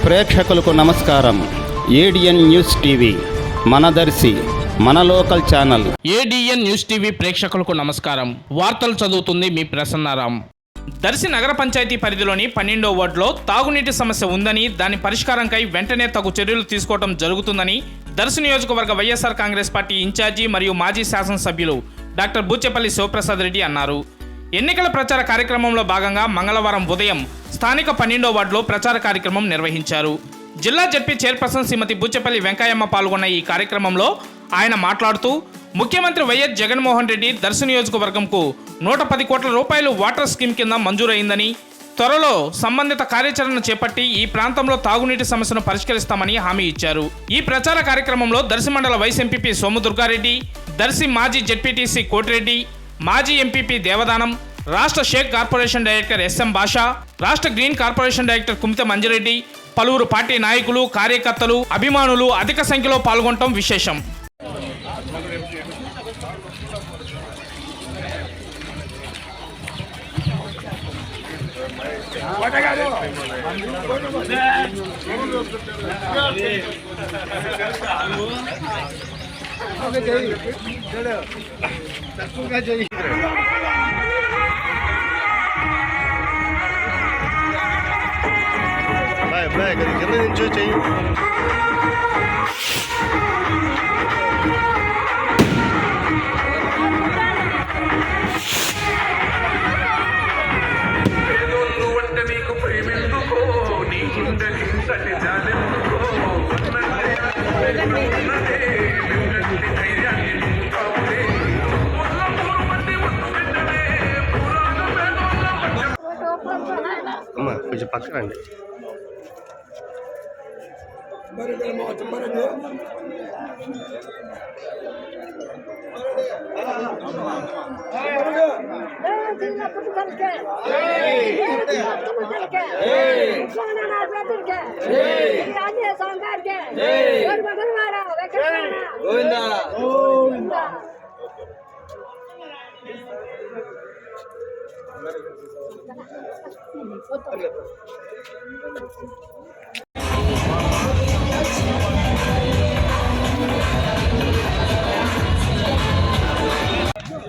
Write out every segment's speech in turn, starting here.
ప్రేక్షకులకు నమస్కారం. ADN news TV మన దర్శి మన local channel. ADN news TV ప్రేక్షకులకు నమస్కారం. వార్తలు చదువుతుంది మీ ప్రసన్నారాం. దర్శి నగర పంచాయతీ పరిధిలోని 12వ వార్డులో తాగునీటి సమస్య ఉందని, దాని పరిష్కారంకై వెంటనే తగు చర్యలు తీసుకోవడం జరుగుతుందని దర్శి నియోజకవర్గ వైఎస్ఆర్ కాంగ్రెస్ పార్టీ ఇన్ఛార్జి మరియు మాజీ శాసనసభ్యులు డాక్టర్ బూచెపల్లి శివప్రసాద్ రెడ్డి అన్నారు. ఎన్నికల ప్రచార కార్యక్రమంలో భాగంగా మంగళవారం ఉదయం స్థానిక 12వ వార్డులో ప్రచార కార్యక్రమం నిర్వహించారు. జిల్లా జడ్పీ చైర్పర్సన్ శ్రీమతి బూచెపల్లి వెంకయ్యమ్మ పాల్గొన్న ఈ కార్యక్రమంలో ఆయన మాట్లాడుతూ, ముఖ్యమంత్రి వైఎస్ జగన్మోహన్ రెడ్డి దర్శి నియోజకవర్గంకు 110 కోట్ల రూపాయలు వాటర్ స్కీమ్ కింద మంజూరైందని, త్వరలో సంబంధిత కార్యాచరణ చేపట్టి ఈ ప్రాంతంలో తాగునీటి సమస్యను పరిష్కరిస్తామని హామీ ఇచ్చారు. ఈ ప్రచార కార్యక్రమంలో దర్శి మండల వైస్ ఎంపీపీ సోముదుర్గారెడ్డి, దర్శి మాజీ జెడ్పీటీసీ కోటిరెడ్డి, మాజీ ఎంపీపీ దేవదానం, రాష్ట్ర షేక్ కార్పొరేషన్ డైరెక్టర్ ఎస్ఎం భాషా, రాష్ట్ర green corporation director Kumitha Manjireddy, పలువురు పార్టీ నాయకులు, కార్యకర్తలు, అభిమానులు అధిక సంఖ్యలో పాల్గొనడం విశేషం. కొంచెం పక్కనండి.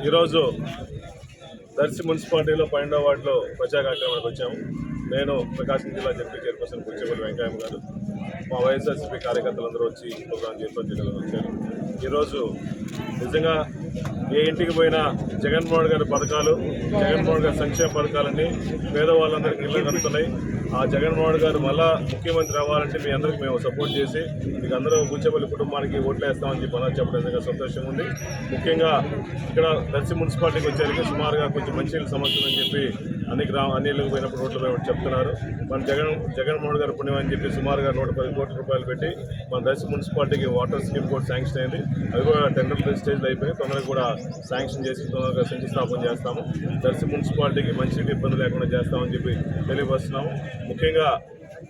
ఈరోజు దర్శి మున్సిపాలిటీలో 12వ వార్డులో ప్రజా కార్యక్రమానికి వచ్చాము. నేను ప్రకాశం జిల్లా జడ్పీ చైర్పర్సన్ బూచెపల్లి వెంకయ్యమ్మ గారు, మా వైఎస్ఆర్సీపీ కార్యకర్తలందరూ వచ్చి ప్రోగ్రాం చేపట్టడం వచ్చారు. ఈరోజు నిజంగా ఏ ఇంటికి పోయినా జగన్మోహన్ గారి పథకాలు, జగన్మోహన్ గారి సంక్షేమ పథకాలన్నీ పేదవాళ్ళందరికీ ఇళ్ళు కడుతున్నాయి. ఆ జగన్మోహన్ గారు మళ్ళా ముఖ్యమంత్రి అవ్వాలంటే మీ అందరికీ మేము సపోర్ట్ చేసి మీకు అందరూ బూచెపల్లి కుటుంబానికి ఓట్లేస్తామని చెప్పి అలా చెప్పడం నిజంగా సంతోషంగా ఉంది. ముఖ్యంగా ఇక్కడ దర్శి మున్సిపాలిటీకి వచ్చేసరికి సుమారుగా కొంచెం మంచినీళ్ళ సమస్యలు అని చెప్పి అన్నిళ్ళకి పోయినప్పుడు రోడ్లు పోయినప్పుడు చెప్తున్నారు. మన జగన్మోహన్ గారు పుణ్యం అని చెప్పి సుమారుగా 110 కోట్ల రూపాయలు పెట్టి మన దర్శి మున్సిపాలిటీకి వాటర్ స్కీమ్ కూడా శాంక్షన్ అయింది. అది కూడా టెండర్ స్టేజ్లో అయిపోయి తొందరగా కూడా శాంక్షన్ చేసి తొందరగా శంకుస్థాపన చేస్తాము. దర్శి మున్సిపాలిటీకి మంచినీటి ఇబ్బంది లేకుండా చేస్తామని చెప్పి తెలియపరుస్తున్నాము. ముఖ్యంగా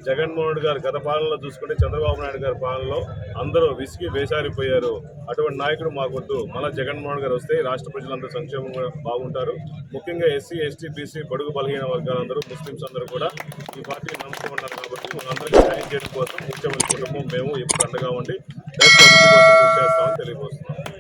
జగన్మోహన్ గారు గత పాలనలో చూసుకుంటే చంద్రబాబు నాయుడు గారి పాలనలో అందరూ విసిగి వేసారిపోయారు. అటువంటి నాయకుడు మాకొద్దు. మళ్ళీ జగన్మోహన్ గారు వస్తే రాష్ట్ర ప్రజలందరూ సంక్షేమంగా బాగుంటారు. ముఖ్యంగా ఎస్సీ, ఎస్టీ, బీసీ, బడుగు బలహీన వర్గాలందరూ, ముస్లిమ్స్ అందరూ కూడా ఈ పార్టీని నమ్ముతూ ఉన్నారు. కాబట్టి మనందరికీ న్యాయం చేయడం కోసం ముఖ్యమంత్రి కుటుంబం మేము ఎప్పుడు అండగా ఉండి దేశ అభివృద్ధి కోసం కృషి చేస్తామని తెలియజేస్తున్నాం.